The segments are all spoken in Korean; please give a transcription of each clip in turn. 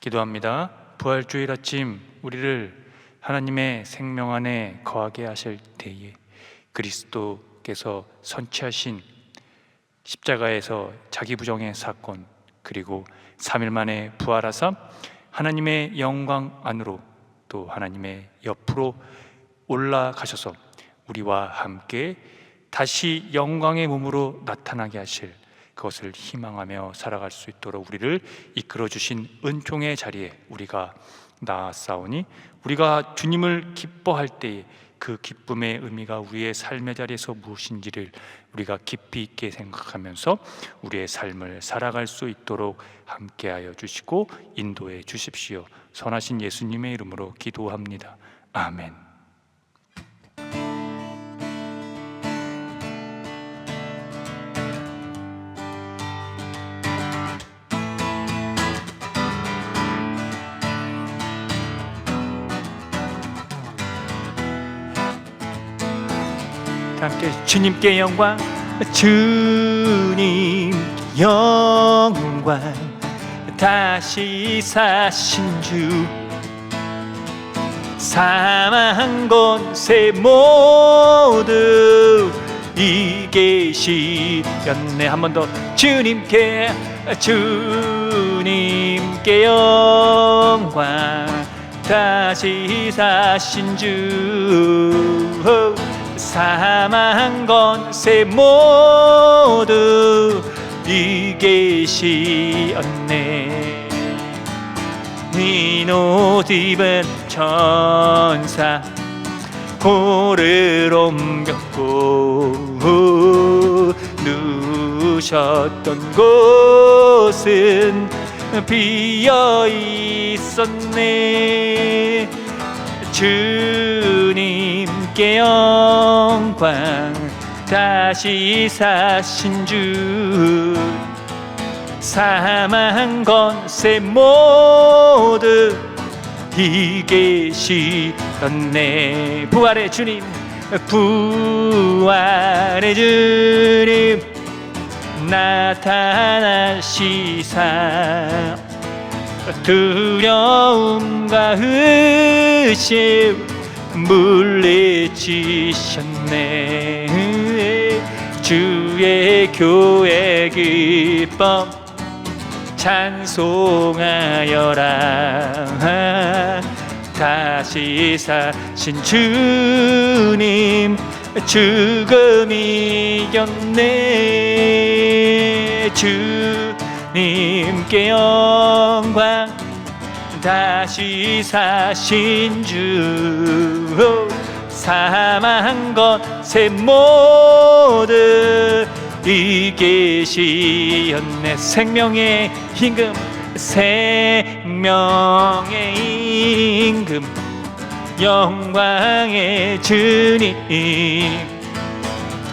기도합니다. 부활주일 아침 우리를 하나님의 생명 안에 거하게 하실 때에 그리스도께서 선취하신 십자가에서 자기 부정의 사건, 그리고 3일 만에 부활하사 하나님의 영광 안으로 또 하나님의 옆으로 올라가셔서 우리와 함께 다시 영광의 몸으로 나타나게 하실, 그것을 희망하며 살아갈 수 있도록 우리를 이끌어 주신 은총의 자리에 우리가 나아싸우니, 우리가 주님을 기뻐할 때에 그 기쁨의 의미가 우리의 삶의 자리에서 무엇인지를 우리가 깊이 있게 생각하면서 우리의 삶을 살아갈 수 있도록 함께하여 주시고 인도해 주십시오. 선하신 예수님의 이름으로 기도합니다. 아멘. 함께 주님께 영광, 주님 영광, 다시 사신 주, 사망 권세 모두 이기시렸네. 한 번 더. 주님께 영광, 다시 사신 주, 사망 권세 모두 이기시었네. 이옷 입은 천사 고를 옮겼고 누우셨던 곳은 비어 있었네. 주님께 영광, 다시 사신 주, 사망 권세 모두 이기시었네. 부활의 주님, 부활의 주님 나타나시사 두려움과 의심 물리치셨네. 주의 교회 기쁨 찬송하여라. 다시 사신 주님 죽음 이겼네. 주님께 영광, 다시 사신 주, 사망 권세 모두 이기시었네. 생명의 임금, 생명의 임금, 영광의 주님,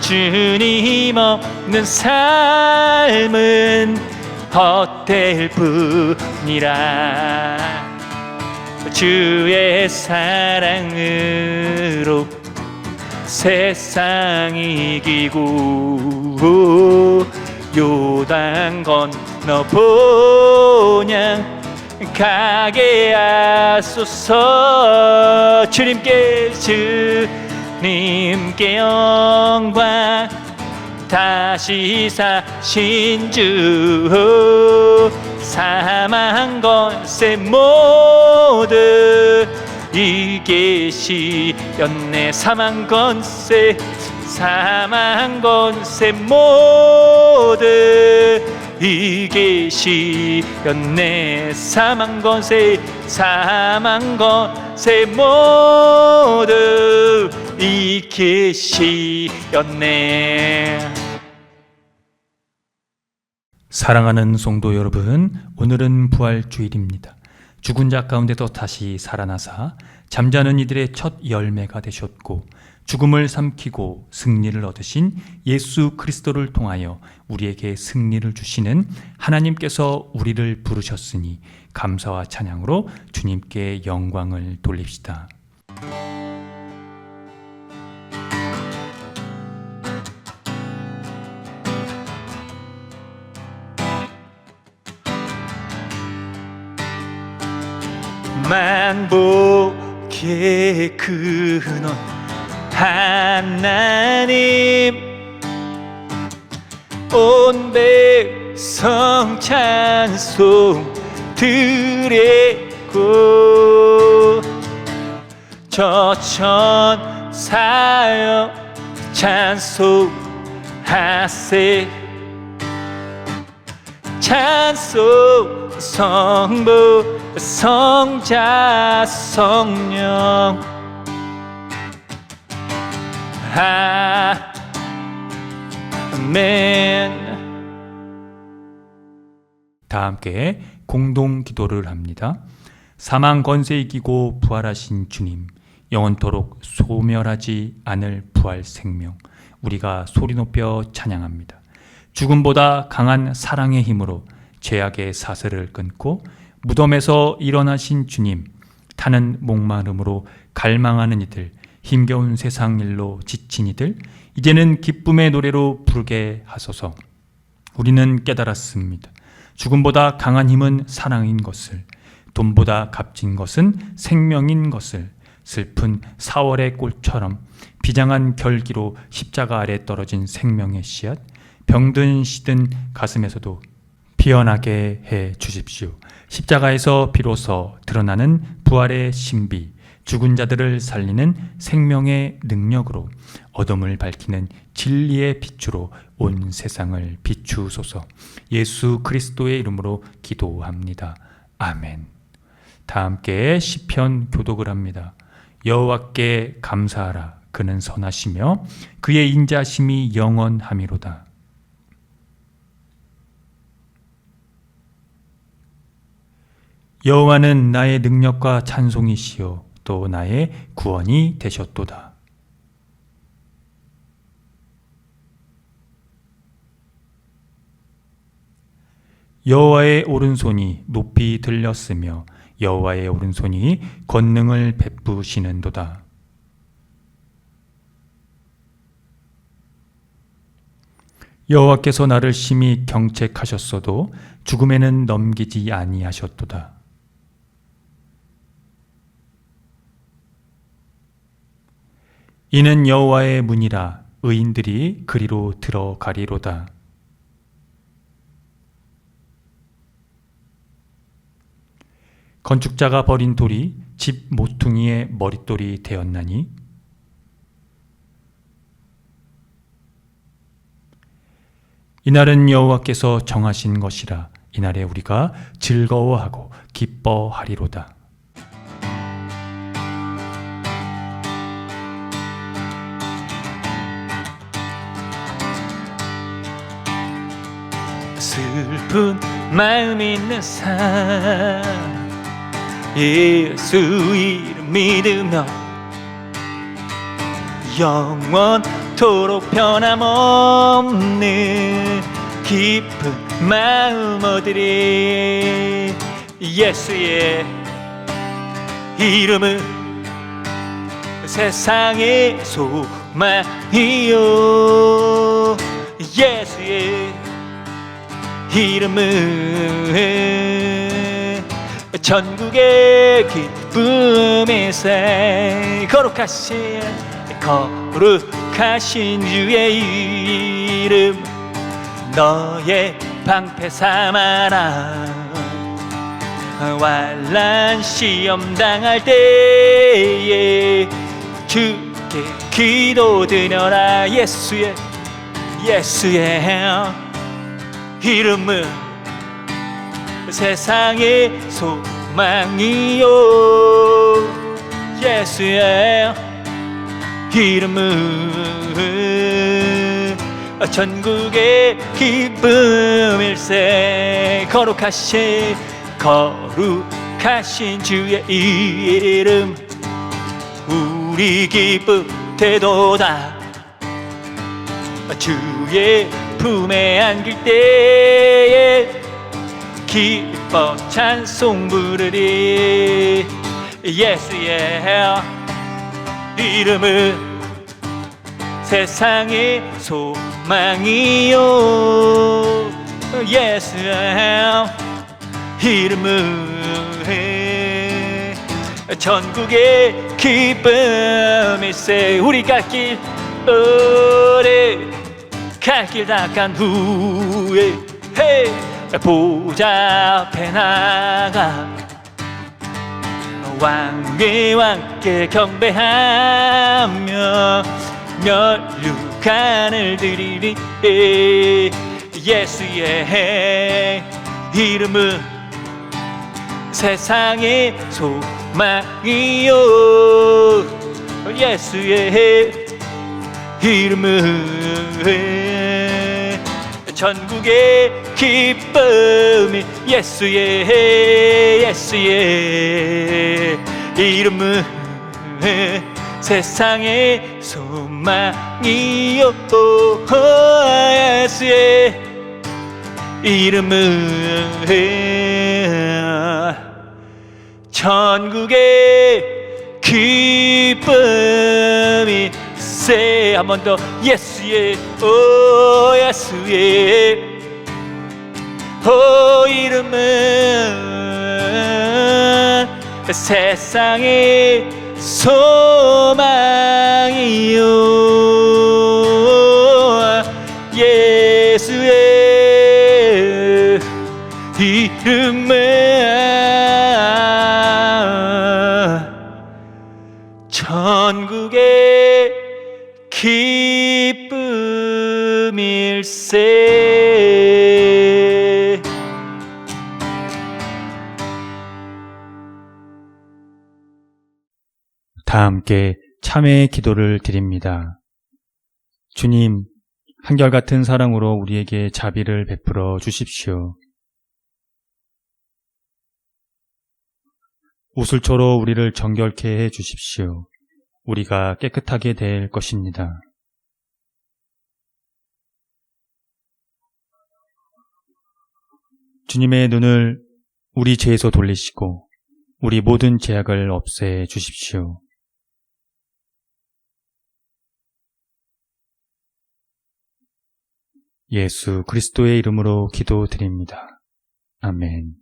주님 없는 삶은 헛될 뿐이라. 주의 사랑으로 세상 이기고 요단 건너 본향 가게 하소서. 주님께 영광, 다시 사신 주, 사망 권세 모두 이기시었네. 사망 권세 모두 이기시었네. 사망 권세 모두 이기시었네. 사랑하는 성도 여러분, 오늘은 부활주일입니다. 죽은 자 가운데서 다시 살아나사 잠자는 이들의 첫 열매가 되셨고 죽음을 삼키고 승리를 얻으신 예수 그리스도를 통하여 우리에게 승리를 주시는 하나님께서 우리를 부르셨으니 감사와 찬양으로 주님께 영광을 돌립시다. 만복의 근원 하나님, 온 백성 찬송 드리고 저 천사여 찬송하세. 찬송 성부 성자 성령 아멘. 다 함께 공동 기도를 합니다. 사망 권세 이기고 부활하신 주님, 영원토록 소멸하지 않을 부활 생명, 우리가 소리 높여 찬양합니다. 죽음보다 강한 사랑의 힘으로 죄악의 사슬을 끊고 무덤에서 일어나신 주님, 타는 목마름으로 갈망하는 이들, 힘겨운 세상 일로 지친 이들, 이제는 기쁨의 노래로 부르게 하소서. 우리는 깨달았습니다. 죽음보다 강한 힘은 사랑인 것을, 돈보다 값진 것은 생명인 것을, 슬픈 4월의 꿀처럼 비장한 결기로 십자가 아래 떨어진 생명의 씨앗, 병든 시든 가슴에서도 피어나게 해 주십시오. 십자가에서 비로소 드러나는 부활의 신비, 죽은 자들을 살리는 생명의 능력으로 어둠을 밝히는 진리의 빛으로 온 세상을 비추소서. 예수 그리스도의 이름으로 기도합니다. 아멘. 다 함께 시편 교독을 합니다. 여호와께 감사하라. 그는 선하시며 그의 인자심이 영원하미로다. 여호와는 나의 능력과 찬송이시요 또 나의 구원이 되셨도다. 여호와의 오른손이 높이 들렸으며 여호와의 오른손이 권능을 베푸시는도다. 여호와께서 나를 심히 경책하셨어도 죽음에는 넘기지 아니하셨도다. 이는 여호와의 문이라 의인들이 그리로 들어가리로다. 건축자가 버린 돌이 집 모퉁이의 머릿돌이 되었나니 이날은 여호와께서 정하신 것이라. 이날에 우리가 즐거워하고 기뻐하리로다. 슬픈 마음 있는 삶 예수 이름 믿으며 영원토록 변함없는 깊은 마음 얻으리. 예수의 이름은 세상의 소망이요. 예수의 이름은 전국의 기쁨일세. 거룩하신 주의 이름 너의 방패 삼아라. 환난 시험 당할 때에 주께 기도드려라. 예수의 이름은 세상의 소망이요. 예수의 이름은 전국의 기쁨일세. 거룩하신 주의 이름 우리 기쁨 되도다. 주의 품에 안길 때에 기뻐 찬송 부르리. 예수의 이름은 세상의 소망이요. 예수의 이름은 전국의 기쁨일세. 우리가 길 오래 갈 길 다 간 후에 보좌 앞에 나가 왕의 왕께 경배하며 면류관을 드리리. 예수의 이름은 세상의 소망이요. 예수의 이름은 전국의 기쁨이. 예수의 이름은 세상의 소망이요. 예수의 이름은 전국의 기쁨이. 한 번 더. 예수의 이름은 세상의 소망이요. 예수의 이름은 전국의 기쁨일세. 다 함께 참회의 기도를 드립니다. 주님, 한결같은 사랑으로 우리에게 자비를 베풀어 주십시오. 우슬초로 우리를 정결케 해 주십시오. 우리가 깨끗하게 될 것입니다. 주님의 눈을 우리 죄에서 돌리시고 우리 모든 죄악을 없애 주십시오. 예수 그리스도의 이름으로 기도드립니다. 아멘.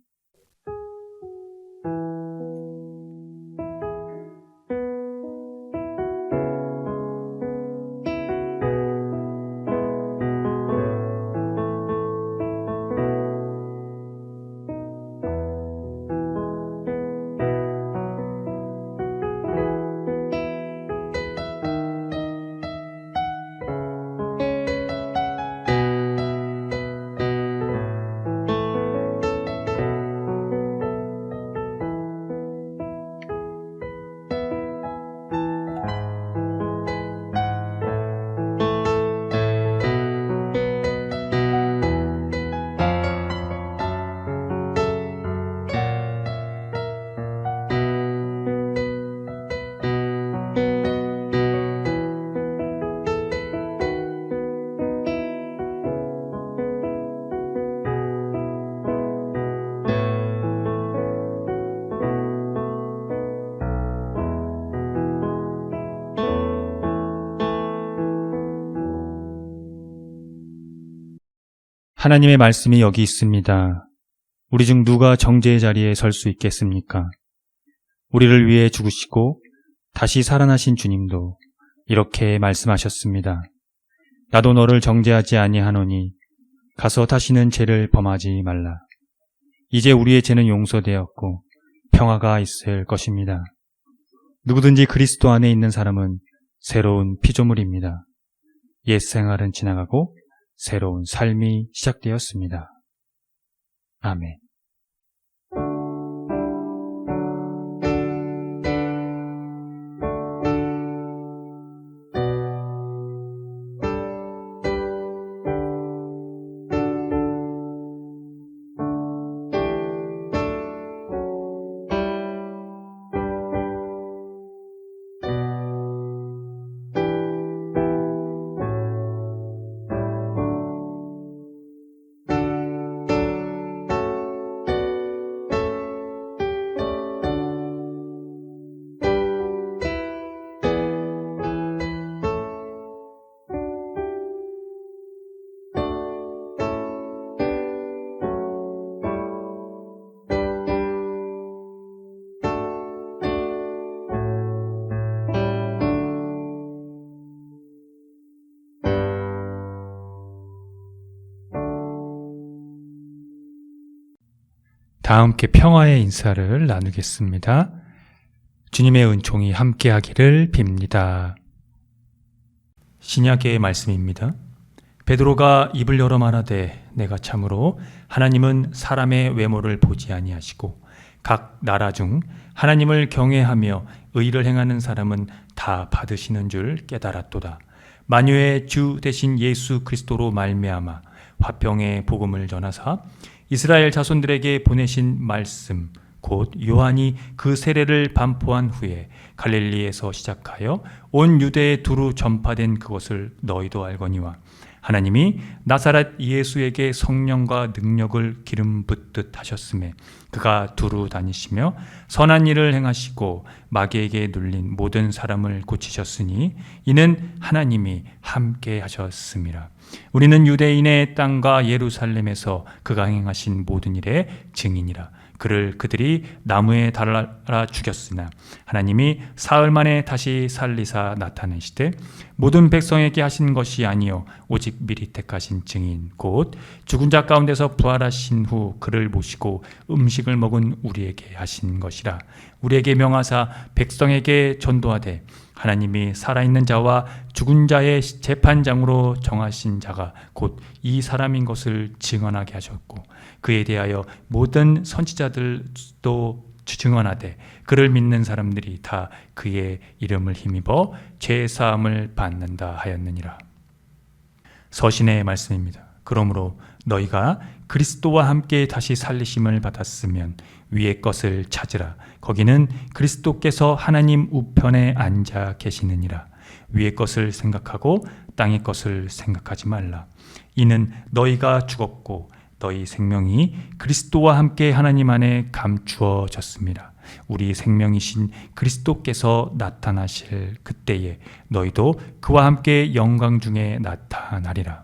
하나님의 말씀이 여기 있습니다. 우리 중 누가 정죄의 자리에 설 수 있겠습니까? 우리를 위해 죽으시고 다시 살아나신 주님도 이렇게 말씀하셨습니다. 나도 너를 정죄하지 아니하노니 가서 다시는 죄를 범하지 말라. 이제 우리의 죄는 용서되었고 평화가 있을 것입니다. 누구든지 그리스도 안에 있는 사람은 새로운 피조물입니다. 옛 생활은 지나가고 새로운 삶이 시작되었습니다. 아멘. 다 함께 평화의 인사를 나누겠습니다. 주님의 은총이 함께하기를 빕니다. 신약의 말씀입니다. 베드로가 입을 열어 말하되 내가 참으로 하나님은 사람의 외모를 보지 아니하시고 각 나라 중 하나님을 경외하며 의를 행하는 사람은 다 받으시는 줄 깨달았도다. 만유의 주 되신 예수 그리스도로 말미암아 화평의 복음을 전하사 이스라엘 자손들에게 보내신 말씀 곧 요한이 그 세례를 반포한 후에 갈릴리에서 시작하여 온 유대에 두루 전파된 그것을 너희도 알거니와 하나님이 나사렛 예수에게 성령과 능력을 기름 붓듯 하셨음에 그가 두루 다니시며 선한 일을 행하시고 마귀에게 눌린 모든 사람을 고치셨으니 이는 하나님이 함께 하셨음이라. 우리는 유대인의 땅과 예루살렘에서 그가 행하신 모든 일의 증인이라. 그들이 나무에 달아 죽였으나 하나님이 사흘 만에 다시 살리사 나타내시되 모든 백성에게 하신 것이 아니요 오직 미리 택하신 증인 곧 죽은 자 가운데서 부활하신 후 그를 모시고 음식을 먹은 우리에게 하신 것이라. 우리에게 명하사 백성에게 전도하되 하나님이 살아있는 자와 죽은 자의 재판장으로 정하신 자가 곧 이 사람인 것을 증언하게 하셨고 그에 대하여 모든 선지자들도 증언하되 그를 믿는 사람들이 다 그의 이름을 힘입어 죄 사함을 받는다 하였느니라. 서신의 말씀입니다. 그러므로 너희가 그리스도와 함께 다시 살리심을 받았으면 위의 것을 찾으라. 거기는 그리스도께서 하나님 우편에 앉아 계시느니라. 위의 것을 생각하고 땅의 것을 생각하지 말라. 이는 너희가 죽었고 너희 생명이 그리스도와 함께 하나님 안에 감추어졌습니다. 우리 생명이신 그리스도께서 나타나실 그때에 너희도 그와 함께 영광 중에 나타나리라.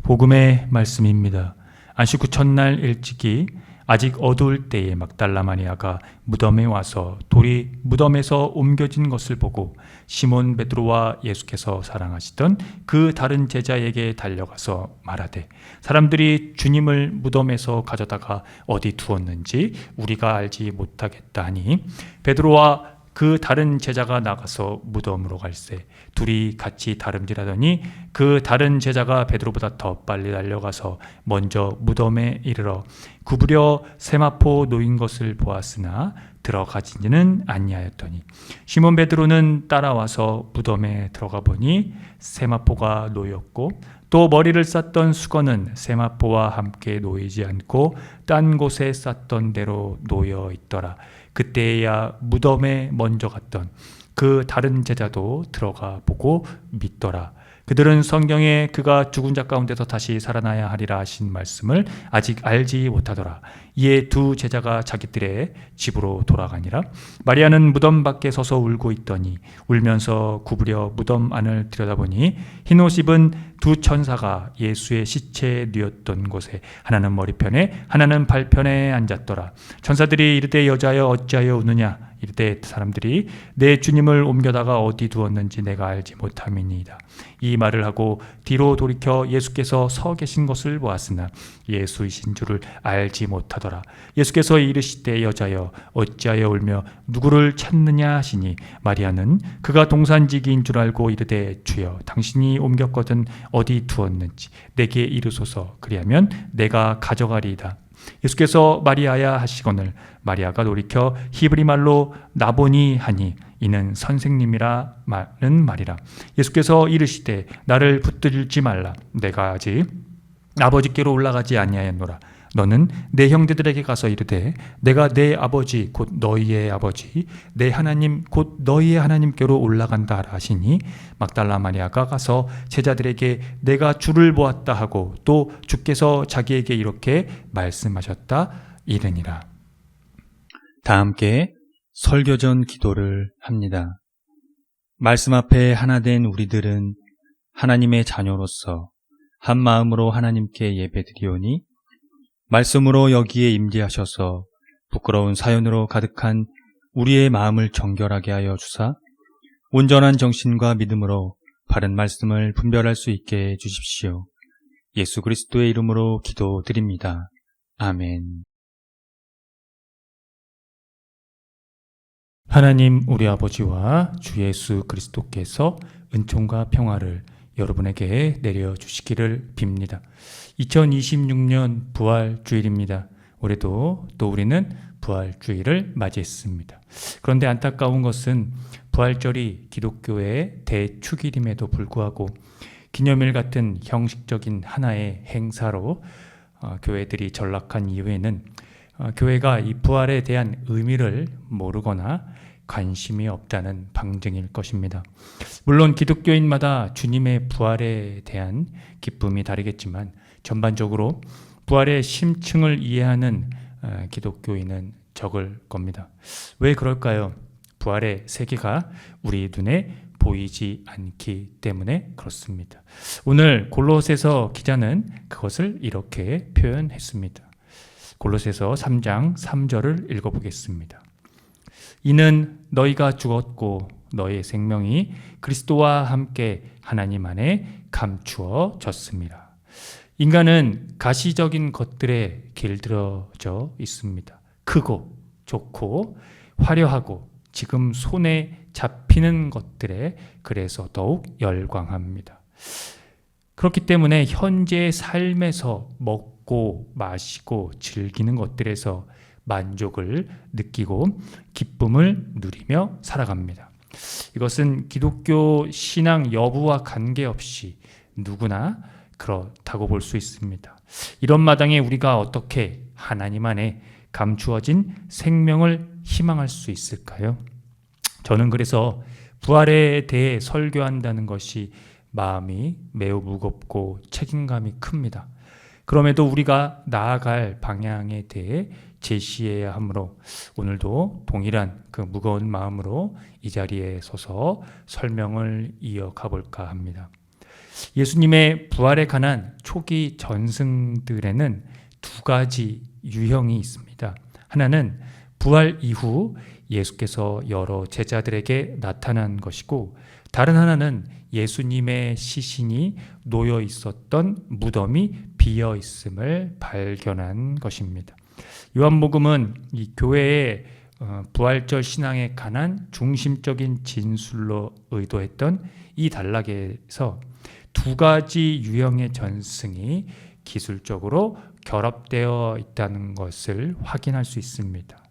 복음의 말씀입니다. 안식 후 첫날 일찍이 아직 어두울 때에 막달라 마리아가 무덤에 와서 돌이 무덤에서 옮겨진 것을 보고 시몬 베드로와 예수께서 사랑하시던 그 다른 제자에게 달려가서 말하되 사람들이 주님을 무덤에서 가져다가 어디 두었는지 우리가 알지 못하겠다 하니 베드로와 그 다른 제자가 나가서 무덤으로 갈새 둘이 같이 다름질하더니 그 다른 제자가 베드로보다 더 빨리 달려가서 먼저 무덤에 이르러 구부려 세마포 놓인 것을 보았으나 들어가지는 아니하였더니 시몬 베드로는 따라와서 무덤에 들어가 보니 세마포가 놓였고 또 머리를 쌌던 수건은 세마포와 함께 놓이지 않고 딴 곳에 쌌던 대로 놓여 있더라. 그때야 무덤에 먼저 갔던 그 다른 제자도 들어가 보고 믿더라. 그들은 성경에 그가 죽은 자 가운데서 다시 살아나야 하리라 하신 말씀을 아직 알지 못하더라. 이에 두 제자가 자기들의 집으로 돌아가니라. 마리아는 무덤 밖에 서서 울고 있더니 울면서 구부려 무덤 안을 들여다보니 흰옷 입은 두 천사가 예수의 시체에 누웠던 곳에 하나는 머리편에 하나는 발편에 앉았더라. 천사들이 이르되 여자여 어찌하여 우느냐 이르되 사람들이 내 주님을 옮겨다가 어디 두었는지 내가 알지 못함이니이다. 이 말을 하고 뒤로 돌이켜 예수께서 서 계신 것을 보았으나 예수이신 줄을 알지 못하더라. 예수께서 이르시되 여자여 어찌하여 울며 누구를 찾느냐 하시니 마리아는 그가 동산지기인 줄 알고 이르되 주여 당신이 옮겼거든 어디 두었는지 내게 이르소서 그리하면 내가 가져가리이다. 예수께서 마리아야 하시거늘 마리아가 돌이켜 히브리 말로 나보니 하니 이는 선생님이라 는 말이라. 예수께서 이르시되 나를 붙들지 말라. 내가 아직 아버지께로 올라가지 아니하였노라. 너는 내 형제들에게 가서 이르되 내가 내 아버지 곧 너희의 아버지 내 하나님 곧 너희의 하나님께로 올라간다 하시니 막달라 마리아가 가서 제자들에게 내가 주를 보았다 하고 또 주께서 자기에게 이렇게 말씀하셨다 이르니라. 다 함께 설교전 기도를 합니다. 말씀 앞에 하나 된 우리들은 하나님의 자녀로서 한 마음으로 하나님께 예배드리오니 말씀으로 여기에 임재하셔서 부끄러운 사연으로 가득한 우리의 마음을 정결하게 하여 주사 온전한 정신과 믿음으로 바른 말씀을 분별할 수 있게 해 주십시오. 예수 그리스도의 이름으로 기도드립니다. 아멘. 하나님 우리 아버지와 주 예수 그리스도께서 은총과 평화를 여러분에게 내려주시기를 빕니다. 2026년 부활주일입니다. 올해도 또 우리는 부활주일을 맞이했습니다. 그런데 안타까운 것은 부활절이 기독교의 대축일임에도 불구하고 기념일 같은 형식적인 하나의 행사로 교회들이 전락한 이유에는 교회가 이 부활에 대한 의미를 모르거나 관심이 없다는 방증일 것입니다. 물론 기독교인마다 주님의 부활에 대한 기쁨이 다르겠지만 전반적으로 부활의 심층을 이해하는 기독교인은 적을 겁니다. 왜 그럴까요? 부활의 세계가 우리 눈에 보이지 않기 때문에 그렇습니다. 오늘 골로새서 기자는 그것을 이렇게 표현했습니다. 골로새서 3장 3절을 읽어보겠습니다. 이는 너희가 죽었고 너희의 생명이 그리스도와 함께 하나님 안에 감추어졌습니다. 인간은 가시적인 것들에 길들여져 있습니다. 크고 좋고 화려하고 지금 손에 잡히는 것들에 그래서 더욱 열광합니다. 그렇기 때문에 현재의 삶에서 먹고 마시고 즐기는 것들에서 만족을 느끼고 기쁨을 누리며 살아갑니다. 이것은 기독교 신앙 여부와 관계없이 누구나 그렇다고 볼 수 있습니다. 이런 마당에 우리가 어떻게 하나님 안에 감추어진 생명을 희망할 수 있을까요? 저는 그래서 부활에 대해 설교한다는 것이 마음이 매우 무겁고 책임감이 큽니다. 그럼에도 우리가 나아갈 방향에 대해 제시해야 하므로 오늘도 동일한 그 무거운 마음으로 이 자리에 서서 설명을 이어가 볼까 합니다. 예수님의 부활에 관한 초기 전승들에는 두 가지 유형이 있습니다. 하나는 부활 이후 예수께서 여러 제자들에게 나타난 것이고, 다른 하나는 예수님의 시신이 놓여 있었던 무덤이 비어 있음을 발견한 것입니다. 요한복음은 이 교회의 부활절 신앙에 관한 중심적인 진술로 의도했던 이 단락에서 두 가지 유형의 전승이 기술적으로 결합되어 있다는 것을 확인할 수 있습니다.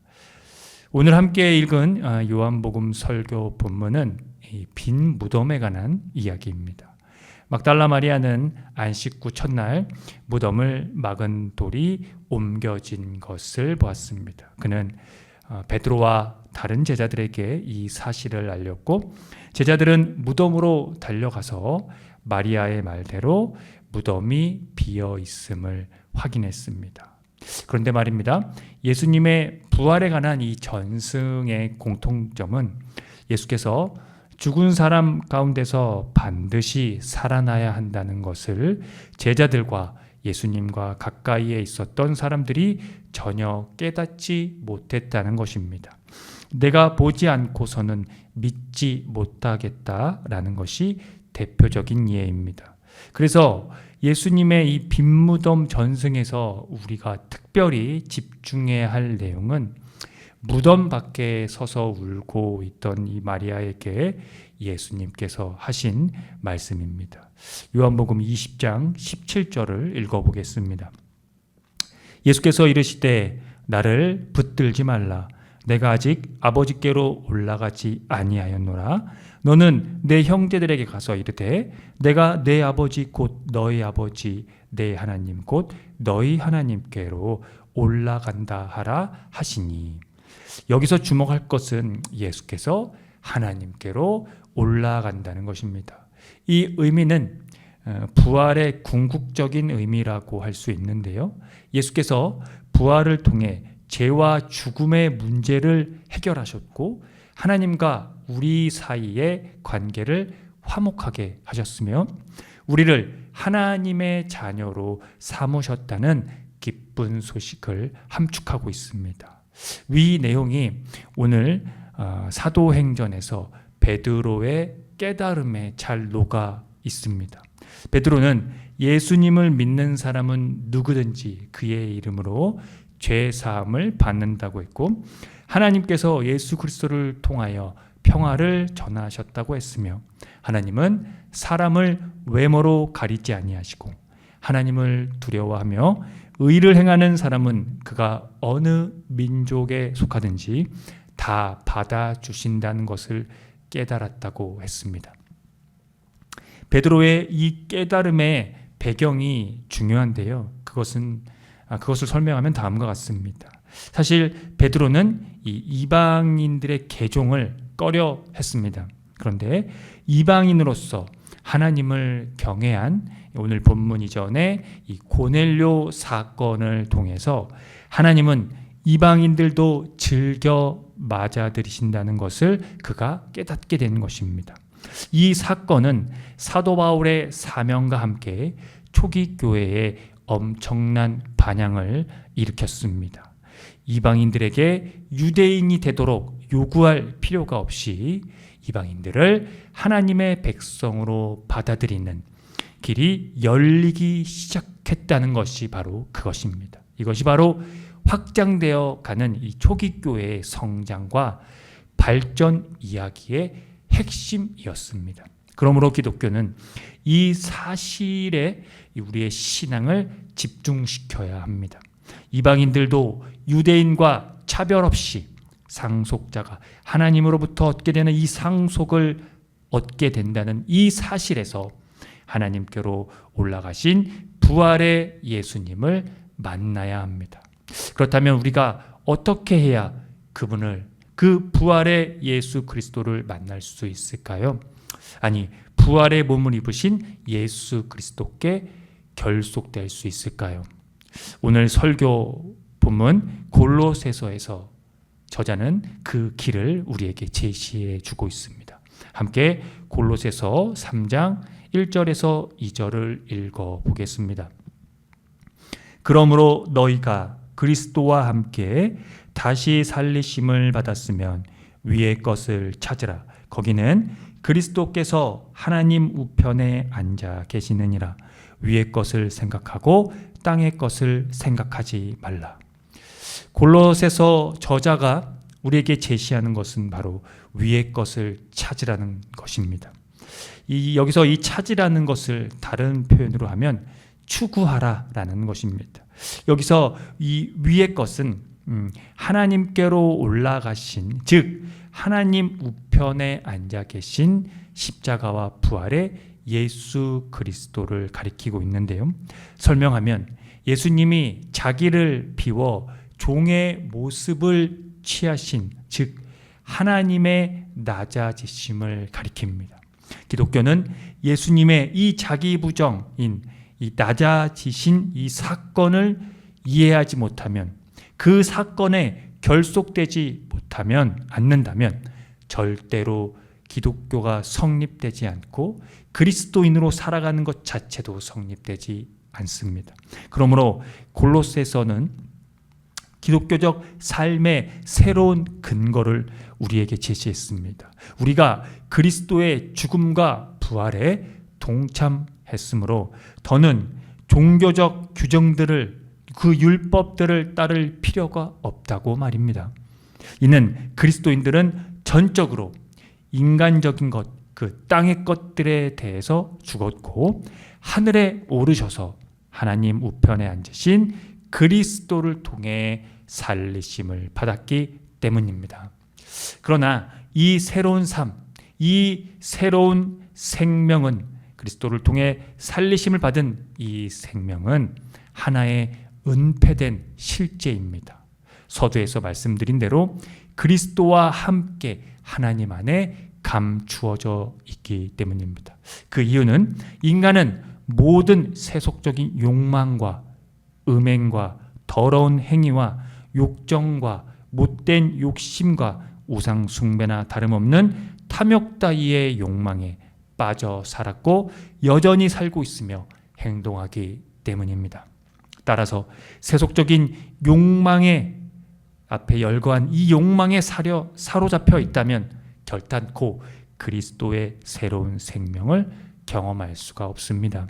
오늘 함께 읽은 요한복음 설교 본문은 빈 무덤에 관한 이야기입니다. 막달라 마리아는 안식 후 첫날 무덤을 막은 돌이 옮겨진 것을 보았습니다. 그는 베드로와 다른 제자들에게 이 사실을 알렸고, 제자들은 무덤으로 달려가서 마리아의 말대로 무덤이 비어 있음을 확인했습니다. 그런데 말입니다. 예수님의 부활에 관한 이 전승의 공통점은 예수께서 죽은 사람 가운데서 반드시 살아나야 한다는 것을 제자들과 예수님과 가까이에 있었던 사람들이 전혀 깨닫지 못했다는 것입니다. 내가 보지 않고서는 믿지 못하겠다라는 것이 대표적인 예입니다. 그래서 예수님의 이 빈무덤 전승에서 우리가 특별히 집중해야 할 내용은 무덤 밖에 서서 울고 있던 이 마리아에게 예수님께서 하신 말씀입니다. 요한복음 20장 17절을 읽어보겠습니다. 예수께서 이르시되 나를 붙들지 말라. 내가 아직 아버지께로 올라가지 아니하였노라. 너는 내 형제들에게 가서 이르되 내가 내 아버지 곧 너희 아버지 내 하나님 곧 너희 하나님께로 올라간다 하라 하시니. 여기서 주목할 것은 예수께서 하나님께로 올라간다는 것입니다. 이 의미는 부활의 궁극적인 의미라고 할 수 있는데요. 예수께서 부활을 통해 죄와 죽음의 문제를 해결하셨고 하나님과 우리 사이의 관계를 화목하게 하셨으며 우리를 하나님의 자녀로 삼으셨다는 기쁜 소식을 함축하고 있습니다. 위 내용이 오늘 사도행전에서 베드로의 깨달음에 잘 녹아 있습니다. 베드로는 예수님을 믿는 사람은 누구든지 그의 이름으로 죄 사함을 받는다고 했고, 하나님께서 예수 그리스도를 통하여 평화를 전하셨다고 했으며, 하나님은 사람을 외모로 가리지 아니하시고 하나님을 두려워하며 의를 행하는 사람은 그가 어느 민족에 속하든지 다 받아주신다는 것을 깨달았다고 했습니다. 베드로의 이 깨달음의 배경이 중요한데요. 그것을 설명하면 다음과 같습니다. 사실 베드로는 이 이방인들의 개종을 꺼려 했습니다. 그런데 이방인으로서 하나님을 경외한 오늘 본문 이전에 이 고넬료 사건을 통해서 하나님은 이방인들도 즐겨 맞아들이신다는 것을 그가 깨닫게 된 것입니다. 이 사건은 사도 바울의 사명과 함께 초기 교회에 엄청난 반향을 일으켰습니다. 이방인들에게 유대인이 되도록 요구할 필요가 없이 이방인들을 하나님의 백성으로 받아들이는 길이 열리기 시작했다는 것이 바로 그것입니다. 이것이 바로 확장되어 가는 이 초기 교회의 성장과 발전 이야기의 핵심이었습니다. 그러므로 기독교는 이 사실에 우리의 신앙을 집중시켜야 합니다. 이방인들도 유대인과 차별 없이 상속자가 하나님으로부터 얻게 되는 이 상속을 얻게 된다는 이 사실에서 하나님께로 올라가신 부활의 예수님을 만나야 합니다. 그렇다면 우리가 어떻게 해야 그 부활의 예수 그리스도를 만날 수 있을까요? 아니, 부활의 몸을 입으신 예수 그리스도께 결속될 수 있을까요? 오늘 설교 본문 골로새서에서 저자는 그 길을 우리에게 제시해 주고 있습니다. 함께 골로새서 3장 1절에서 2절을 읽어 보겠습니다. 그러므로 너희가 그리스도와 함께 다시 살리심을 받았으면 위의 것을 찾으라. 거기는 그리스도께서 하나님 우편에 앉아 계시느니라. 위의 것을 생각하고 땅의 것을 생각하지 말라. 골로새서 저자가 우리에게 제시하는 것은 바로 위의 것을 찾으라는 것입니다. 여기서 이 찾으라는 것을 다른 표현으로 하면 추구하라라는 것입니다. 여기서 이 위의 것은 하나님께로 올라가신, 즉 하나님 우편에 앉아 계신 십자가와 부활의 예수 그리스도를 가리키고 있는데요. 설명하면 예수님이 자기를 비워 종의 모습을 취하신, 즉 하나님의 낮아지심을 가리킵니다. 기독교는 예수님의 이 자기 부정인 이 낮아지신 이 사건을 이해하지 못하면, 그 사건에 결속되지 않는다면 절대로 기독교가 성립되지 않고 그리스도인으로 살아가는 것 자체도 성립되지 않습니다. 그러므로 골로새서는 기독교적 삶의 새로운 근거를 우리에게 제시했습니다. 우리가 그리스도의 죽음과 부활에 동참했으므로 더는 종교적 규정들을, 그 율법들을 따를 필요가 없다고 말입니다. 이는 그리스도인들은 전적으로 인간적인 것, 그 땅의 것들에 대해서 죽었고 하늘에 오르셔서 하나님 우편에 앉으신 그리스도를 통해 살리심을 받았기 때문입니다. 그러나 이 새로운 삶, 이 새로운 생명은, 그리스도를 통해 살리심을 받은 이 생명은 하나의 은폐된 실제입니다. 서두에서 말씀드린 대로 그리스도와 함께 하나님 안에 감추어져 있기 때문입니다. 그 이유는 인간은 모든 세속적인 욕망과 음행과 더러운 행위와 욕정과 못된 욕심과 우상 숭배나 다름없는 탐욕 따위의 욕망에 빠져 살았고 여전히 살고 있으며 행동하기 때문입니다. 따라서 세속적인 욕망의 앞에 열거한 이 욕망에 사로잡혀 있다면 결단코 그리스도의 새로운 생명을 경험할 수가 없습니다.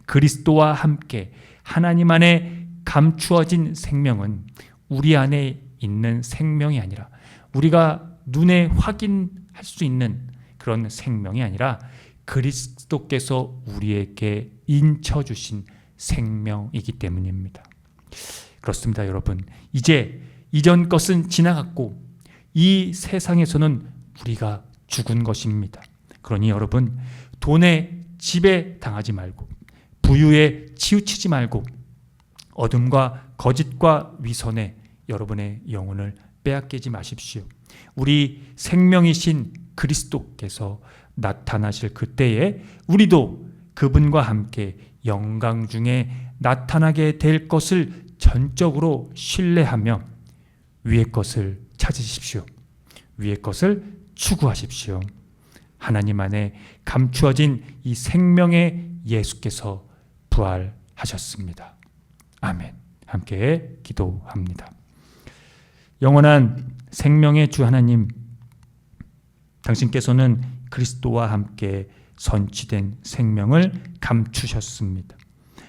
그리스도와 함께 하나님 안에 감추어진 생명은 우리 안에 있는 생명이 아니라, 우리가 눈에 확인할 수 있는 그런 생명이 아니라 그리스도께서 우리에게 인쳐주신 생명이기 때문입니다. 그렇습니다, 여러분. 이제 이전 것은 지나갔고 이 세상에서는 우리가 죽은 것입니다. 그러니 여러분, 돈에 지배당하지 말고, 부유에 치우치지 말고, 어둠과 거짓과 위선에 여러분의 영혼을 빼앗기지 마십시오. 우리 생명이신 그리스도께서 나타나실 그때에 우리도 그분과 함께 영광 중에 나타나게 될 것을 전적으로 신뢰하며 위의 것을 찾으십시오. 위의 것을 추구하십시오. 하나님 안에 감추어진 이 생명의 예수께서 부활하셨습니다. 아멘. 함께 기도합니다. 영원한 생명의 주 하나님, 당신께서는 그리스도와 함께 선취된 생명을 감추셨습니다.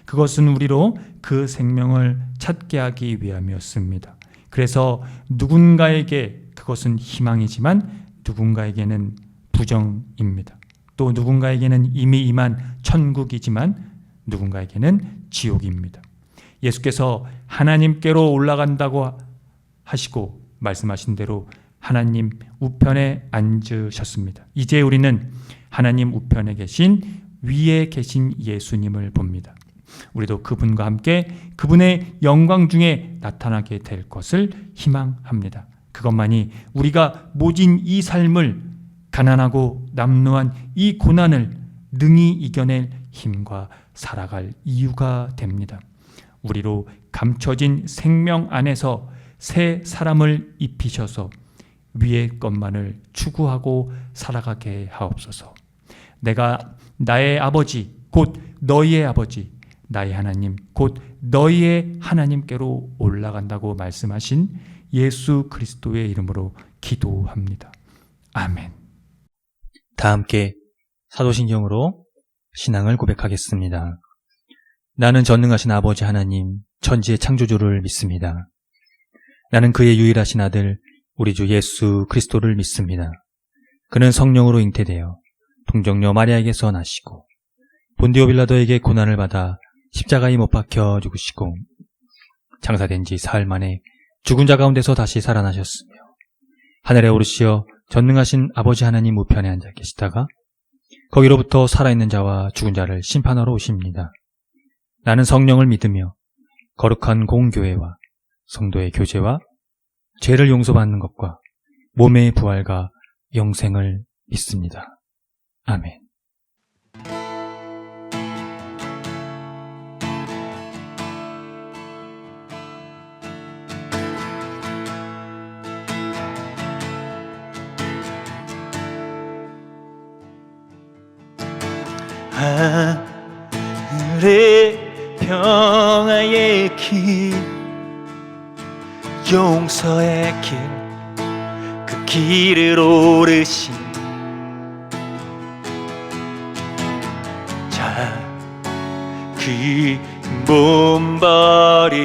그것은 우리로 그 생명을 찾게 하기 위함이었습니다. 그래서 누군가에게 그것은 희망이지만 누군가에게는 부정입니다. 또 누군가에게는 이미 임한 천국이지만 누군가에게는 지옥입니다. 예수께서 하나님께로 올라간다고 하시고 말씀하신 대로 하나님 우편에 앉으셨습니다. 이제 우리는 하나님 우편에 계신, 위에 계신 예수님을 봅니다. 우리도 그분과 함께 그분의 영광 중에 나타나게 될 것을 희망합니다. 그것만이 우리가 모진 이 삶을, 가난하고 남루한 이 고난을 능히 이겨낼 힘과 살아갈 이유가 됩니다. 우리로 감춰진 생명 안에서 새 사람을 입히셔서 위의 것만을 추구하고 살아가게 하옵소서. 내가 나의 아버지 곧 너희의 아버지, 나의 하나님 곧 너희의 하나님께로 올라간다고 말씀하신 예수 그리스도의 이름으로 기도합니다. 아멘. 다 함께 사도신경으로 신앙을 고백하겠습니다. 나는 전능하신 아버지 하나님, 천지의 창조주를 믿습니다. 나는 그의 유일하신 아들 우리 주 예수 그리스도를 믿습니다. 그는 성령으로 잉태되어 동정녀 마리아에게서 나시고 본디오 빌라도에게 고난을 받아 십자가에 못 박혀 죽으시고 장사된 지 사흘 만에 죽은 자 가운데서 다시 살아나셨으며 하늘에 오르시어 전능하신 아버지 하나님 우편에 앉아 계시다가 거기로부터 살아있는 자와 죽은 자를 심판하러 오십니다. 나는 성령을 믿으며 거룩한 공교회와 성도의 교제와 죄를 용서받는 것과 몸의 부활과 영생을 믿습니다. 아멘. 하늘의 평화의 길, 용서의 길, 그 길을 오르신 자, 그 몸 버리신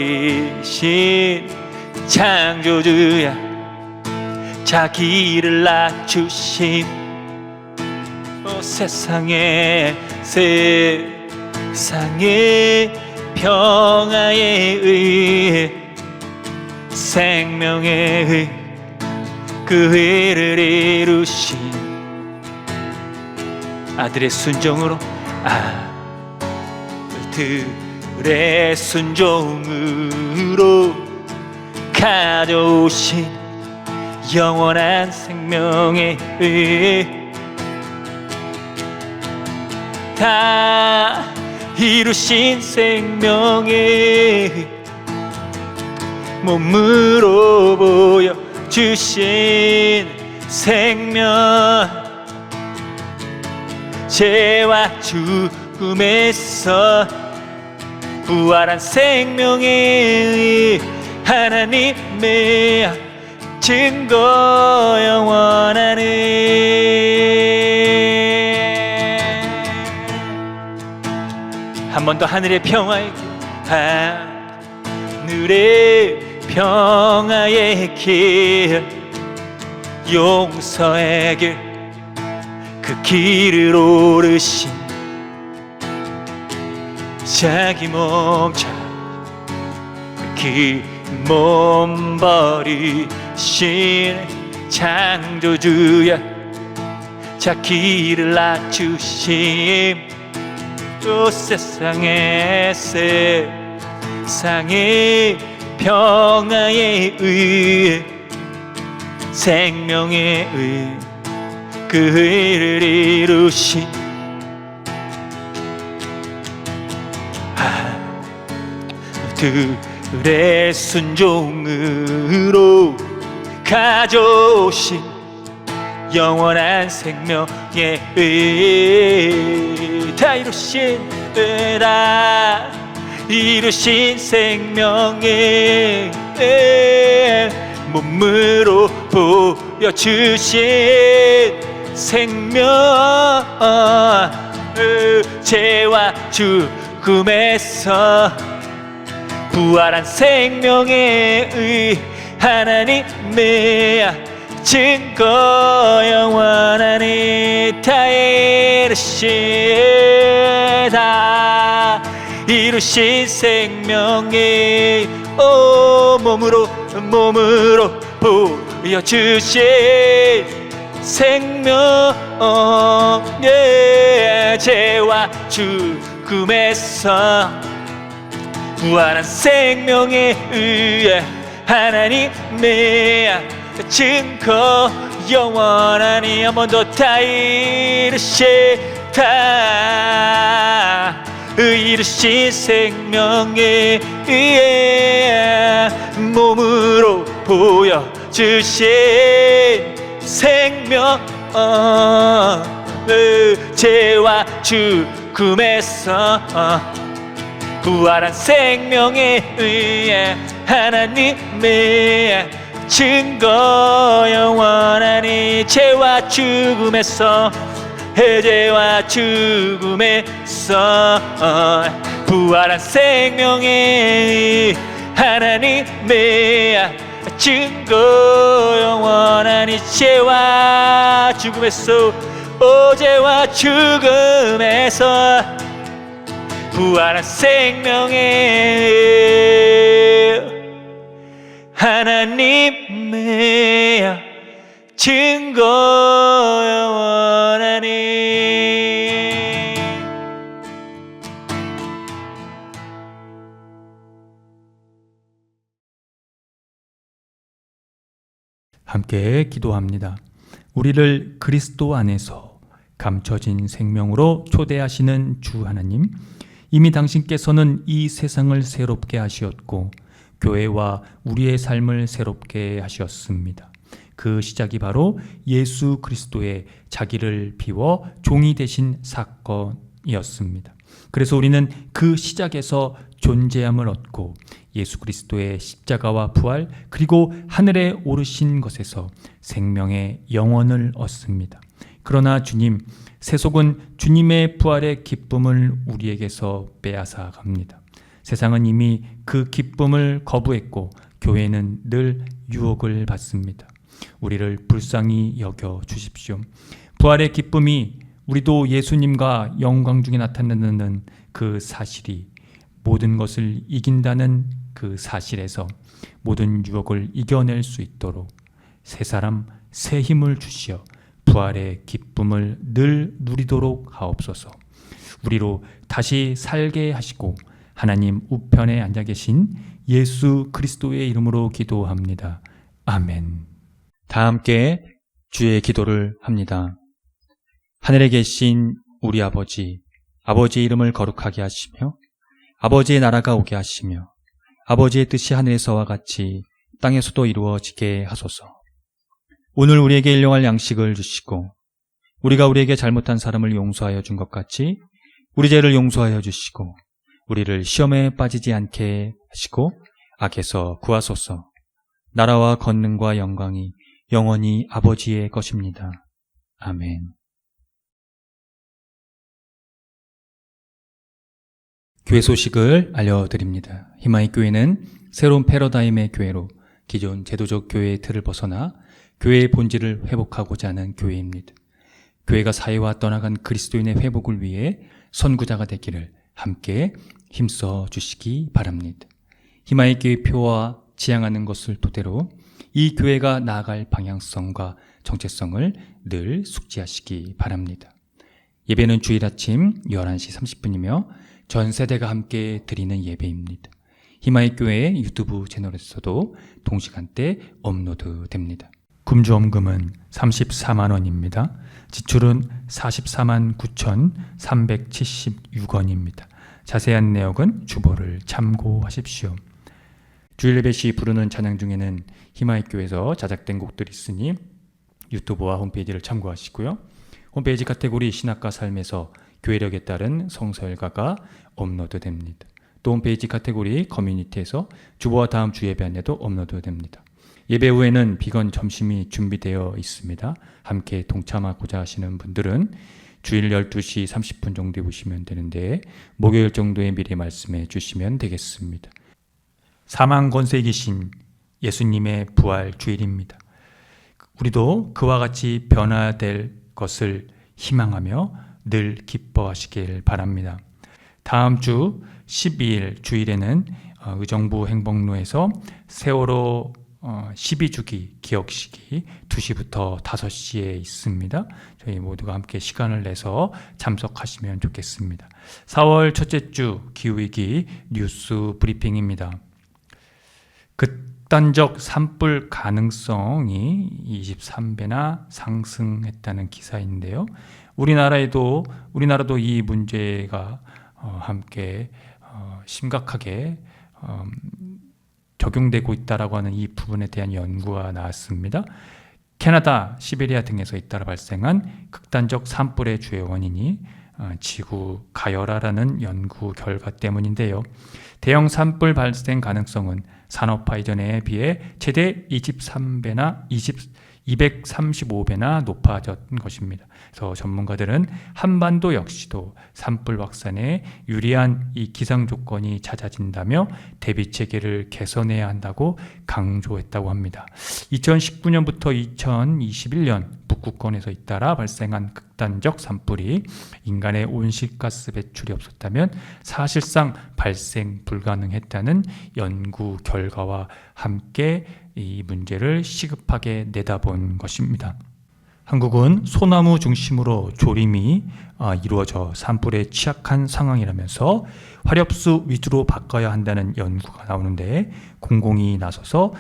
창조주야, 자기를 낮추신 세상의 평화에 의해, 생명에 의해 그 의를 이루신 아들의 순종으로, 아들의 순종으로 가져오신 영원한 생명에 의해 다 이루신 생명에 몸으로 보여주신 생명, 죄와 죽음에서 부활한 생명에 하나님의 증거 영원한 한 번 더 하늘의 평화의 길, 하늘의 평화의 길, 용서의 길, 그 길을 오르신 자기 몸자 그 몸 버리신 창조주야, 자 길을 낮추심. 또 세상의 평화의 의, 생명의 의, 그 의를 이루신 들의 순종으로 가져오신 영원한 생명의 의, 다 이루신 생명의 몸으로 보여주신 생명, 죄와 죽음에서 부활한 생명의 의, 하나님의 증거, 영원한 이 다 이루신 생명의 몸으로 보여주신 생명의 죄와 죽음에서 부활한 생명에 의해 하나님의 증거, 영원하니 한 번 더 다 이루신 생명에 의해 몸으로 보여주신 생명, 죄와 죽음에서 부활한 생명에 의해 하나님의 증거, 영원하니 죄와 죽음에서 죄와 죽음에서 부활한 생명에 하나님의 증거, 영원하니 죄와 죽음에서 죄와 죽음에서 부활한 생명의 하나님의 증거, 영원하니. 함께 기도합니다. 우리를 그리스도 안에서 감춰진 생명으로 초대하시는 주 하나님, 이미 당신께서는 이 세상을 새롭게 하시었고 교회와 우리의 삶을 새롭게 하셨습니다. 그 시작이 바로 예수 그리스도의 자기를 비워 종이 되신 사건이었습니다. 그래서 우리는 그 시작에서 존재함을 얻고 예수 그리스도의 십자가와 부활, 그리고 하늘에 오르신 것에서 생명의 영원을 얻습니다. 그러나 주님, 세속은 주님의 부활의 기쁨을 우리에게서 빼앗아 갑니다. 세상은 이미 그 기쁨을 거부했고 교회는 늘 유혹을 받습니다. 우리를 불쌍히 여겨 주십시오. 부활의 기쁨이 우리도 예수님과 영광 중에 나타나는 그 사실이 모든 것을 이긴다는 그 사실에서 모든 유혹을 이겨낼 수 있도록 새 사람 새 힘을 주시어 부활의 기쁨을 늘 누리도록 하옵소서. 우리로 다시 살게 하시고 하나님 우편에 앉아 계신 예수 그리스도의 이름으로 기도합니다. 아멘. 다 함께 주의 기도를 합니다. 하늘에 계신 우리 아버지, 아버지의 이름을 거룩하게 하시며 아버지의 나라가 오게 하시며 아버지의 뜻이 하늘에서와 같이 땅에서도 이루어지게 하소서. 오늘 우리에게 일용할 양식을 주시고 우리가 우리에게 잘못한 사람을 용서하여 준 것 같이 우리 죄를 용서하여 주시고 우리를 시험에 빠지지 않게 하시고 악에서 구하소서. 나라와 권능과 영광이 영원히 아버지의 것입니다. 아멘. 교회 소식을 알려드립니다. 희망의 교회는 새로운 패러다임의 교회로 기존 제도적 교회의 틀을 벗어나 교회의 본질을 회복하고자 하는 교회입니다. 교회가 사회와 떠나간 그리스도인의 회복을 위해 선구자가 되기를 함께 힘써 주시기 바랍니다. 희망의 교회 표와 지향하는 것을 토대로 이 교회가 나아갈 방향성과 정체성을 늘 숙지하시기 바랍니다. 예배는 주일 아침 11시 30분이며 전 세대가 함께 드리는 예배입니다. 희망의 교회 유튜브 채널에서도 동시간대 업로드됩니다. 금주원금은 34만 원입니다. 지출은 44만 9,376원입니다. 자세한 내역은 주보를 참고하십시오. 주일 예배 시 부르는 찬양 중에는 희망의 교회에서 자작된 곡들이 있으니 유튜브와 홈페이지를 참고하시고요. 홈페이지 카테고리 신학과 삶에서 교회력에 따른 성서일가가 업로드됩니다. 또 홈페이지 카테고리 커뮤니티에서 주보와 다음 주 예배 안내도 업로드됩니다. 예배 후에는 비건 점심이 준비되어 있습니다. 함께 동참하고자 하시는 분들은 주일 12시 30분 정도에 오시면 되는데 목요일 정도에 미리 말씀해 주시면 되겠습니다. 사망 권세 이기신 예수님의 부활 주일입니다. 우리도 그와 같이 변화될 것을 희망하며 늘 기뻐하시길 바랍니다. 다음 주 12일 주일에는 의정부 행복로에서 세월호 12주기 기억식이 2시부터 5시에 있습니다. 저희 모두가 함께 시간을 내서 참석하시면 좋겠습니다. 4월 첫째 주 기후위기 뉴스 브리핑입니다. 극단적 산불 가능성이 23배나 상승했다는 기사인데요. 우리나라도 이 문제가 함께 심각하게 적용되고 있다라고 하는 이 부분에 대한 연구가 나왔습니다. 캐나다, 시베리아 등에서 잇따라 발생한 극단적 산불의 주요 원인이 지구 가열화라는 연구 결과 때문인데요. 대형 산불 발생 가능성은 산업화 이전에 비해 최대 235배나 높아졌던 것입니다. 그래서 전문가들은 한반도 역시도 산불 확산에 유리한 이 기상 조건이 잦아진다며 대비 체계를 개선해야 한다고 강조했다고 합니다. 2019년부터 2021년 북극권에서 잇따라 발생한 극단적 산불이 인간의 온실가스 배출이 없었다면 사실상 발생 불가능했다는 연구 결과와 함께 이 문제를 시급하게 내다본 것입니다. 한국은 소나무 중심으로 조림이 이루어져 산불에 취약한 상황이라면서 화력수 위주로 바꿔야 한다는 연구가 나오는데 공공이 나서서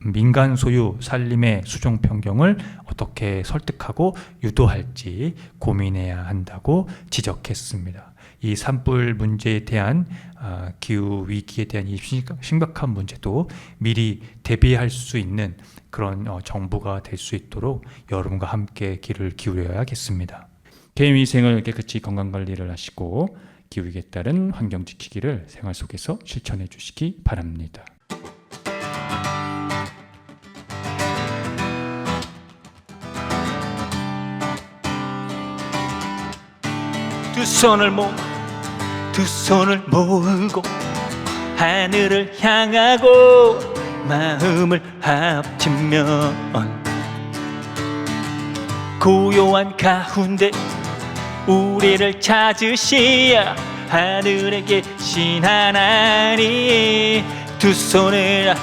민간 소유 산림의 수종 변경을 어떻게 설득하고 유도할지 고민해야 한다고 지적했습니다. 이 산불 문제에 대한 기후 위기에 대한 이 심각한 문제도 미리 대비할 수 있는 그런 정부가 될 수 있도록 여러분과 함께 귀를 기울여야겠습니다. 개인 위생을 깨끗이 건강관리를 하시고 기후위기에 따른 환경 지키기를 생활 속에서 실천해 주시기 바랍니다. 두 손을 모으고 하늘을 향하고 마음을 합치면 고요한 가운데 우리를 찾으시야 하늘에 계신 하나님. 두 손을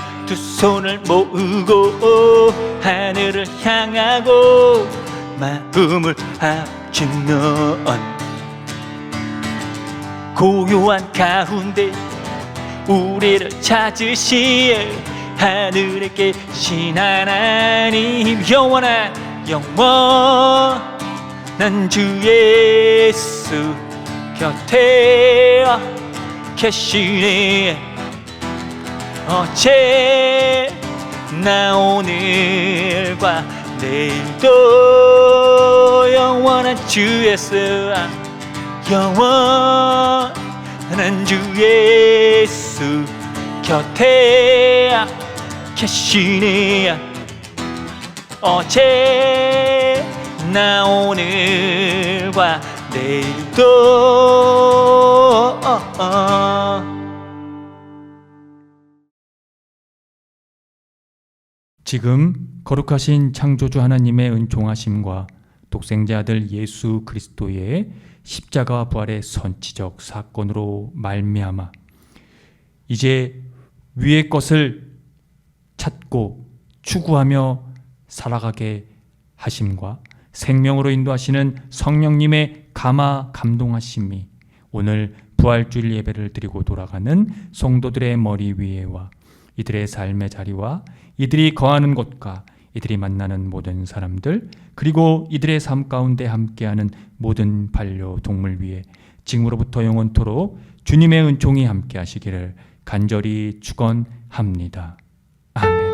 모으고 하늘을 향하고 마음을 합치면 고요한 가운데 우리를 찾으시에 하늘에 계신 하나님. 영원한 주 예수 곁에 계시네. 어제나 오늘과 내일도 영원한 주 예수 영원한 주 예수 곁에 계시네. 어제나 오늘과 내일도 지금 거룩하신 창조주 하나님의 은총하심과 독생자 아들 예수 그리스도의 십자가와 부활의 선지적 사건으로 말미암아 이제 위의 것을 찾고 추구하며 살아가게 하심과 생명으로 인도하시는 성령님의 감화 감동하심이 오늘 부활주일 예배를 드리고 돌아가는 성도들의 머리 위에와 이들의 삶의 자리와 이들이 거하는 곳과 이들이 만나는 모든 사람들 그리고 이들의 삶 가운데 함께하는 모든 반려동물 위에 지금으로부터 영원토록 주님의 은총이 함께 하시기를 간절히 축원합니다. 아멘.